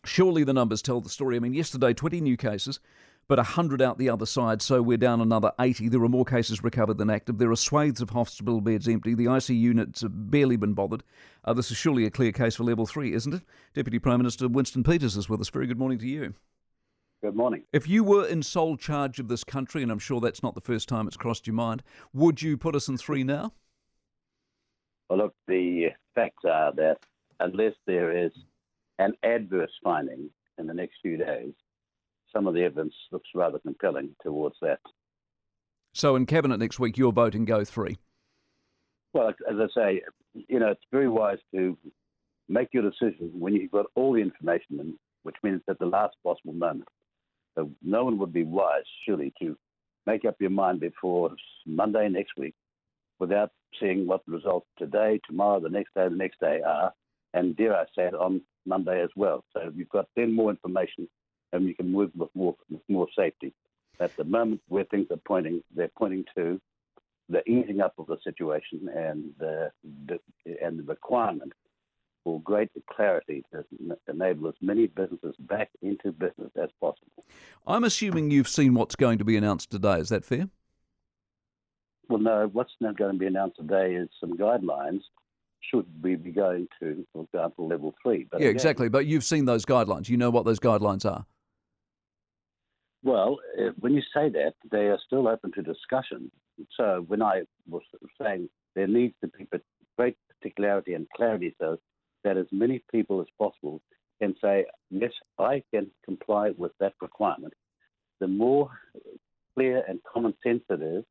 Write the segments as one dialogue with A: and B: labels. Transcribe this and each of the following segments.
A: Surely the numbers tell the story. I mean, yesterday, 20 new cases, but 100 out the other side, so we're down another 80. There are more cases recovered than active. There are swathes of hospital beds empty. The IC units have barely been bothered. This is surely a clear case for level 3, isn't it? Deputy Prime Minister Winston Peters is with us. Very good morning to you.
B: Good morning.
A: If you were in sole charge of this country, and I'm sure that's not the first time it's crossed your mind, would you put us in 3 now?
B: Well, look, the facts are that unless there is an adverse finding in the next few days, some of the evidence looks rather compelling towards that.
A: So in Cabinet next week, you're voting go 3?
B: Well, as I say, it's very wise to make your decision when you've got all the information in, which means at the last possible moment. So no one would be wise, surely, to make up your mind before Monday next week without seeing what the results today, tomorrow, the next day are, and dare I say it, on Monday as well. So you've got then more information and you can move with more safety. At the moment where things are pointing, they're pointing to the easing up of the situation and the requirement for great clarity to enable as many businesses back into business as possible.
A: I'm assuming you've seen what's going to be announced today. Is that fair?
B: Well, no. What's not going to be announced today is some guidelines. Should we be going to, for example, level 3? But
A: yeah, exactly. But you've seen those guidelines. You know what those guidelines are.
B: Well, when you say that, they are still open to discussion. So when I was saying there needs to be great particularity and clarity so that as many people as possible can say, yes, I can comply with that requirement, the more clear and common sense it is,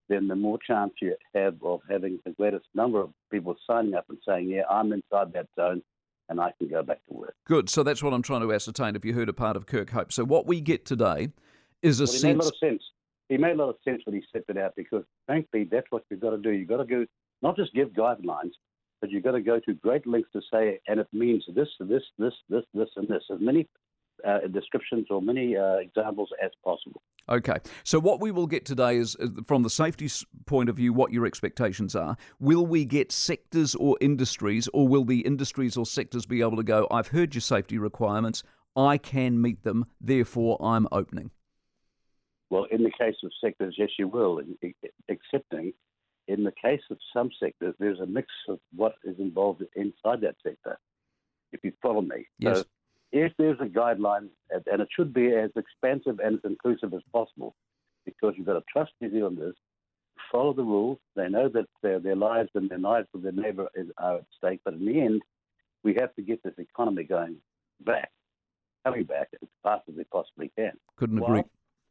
B: then the more chance you have of having the greatest number of people signing up and saying, yeah, I'm inside that zone and I can go back to work.
A: Good. So that's what I'm trying to ascertain, if you heard a part of Kirk Hope. So what we get today is a sense...
B: He made a lot of sense. He made a lot of sense when he set it out because, frankly, that's what you've got to do. You've got to go, not just give guidelines, but you've got to go to great lengths to say, and it means this, and this. As many descriptions or many examples as possible.
A: Okay. So what we will get today is, from the safety point of view, what your expectations are. Will we get sectors or industries, or will the industries or sectors be able to go, I've heard your safety requirements, I can meet them, therefore I'm opening?
B: Well, in the case of sectors, yes, you will, excepting in the case of some sectors, there's a mix of what is involved inside that sector, if you follow me.
A: Yes.
B: So if there's a guideline, and it should be as expansive and as inclusive as possible, because you've got to trust New Zealanders, follow the rules. They know that their lives and their lives of their neighbour are at stake. But in the end, we have to get this economy coming back as fast as we possibly can.
A: Couldn't agree.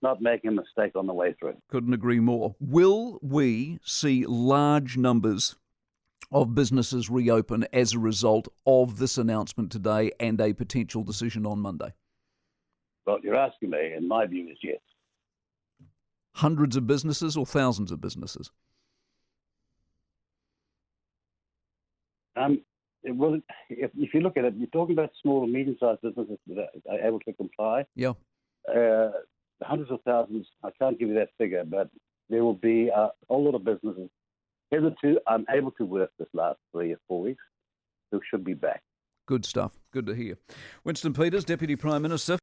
B: Not making a mistake on the way through.
A: Couldn't agree more. Will we see large numbers of businesses reopen as a result of this announcement today and a potential decision on Monday?
B: Well, you're asking me, and my view is yes.
A: Hundreds of businesses or thousands of businesses?
B: Well, if you look at it, you're talking about small and medium-sized businesses that are able to comply.
A: Yeah.
B: Hundreds of thousands, I can't give you that figure, but there will be a whole lot of businesses hitherto unable to work this last 3 or 4 weeks who should be back.
A: Good stuff. Good to hear. Winston Peters, Deputy Prime Minister.